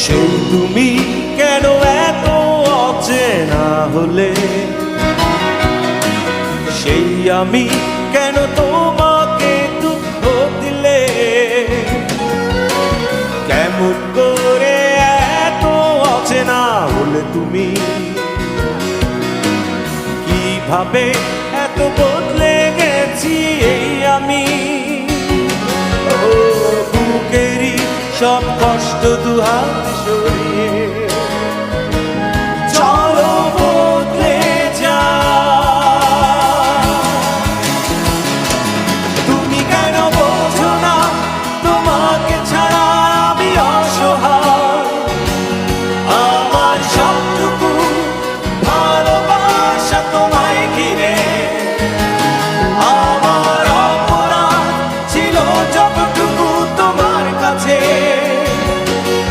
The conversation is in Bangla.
সেই তুমি কেন এত অচেনা হলে, সেই আমি কেন তোমাকে দুঃখ দিলে, কেমন করে এত অচেনা হলে তুমি, কিভাবে এত বদলে গেছি এই আমি। ও বুকেরই সব কষ্ট দুহাত সরিয়ে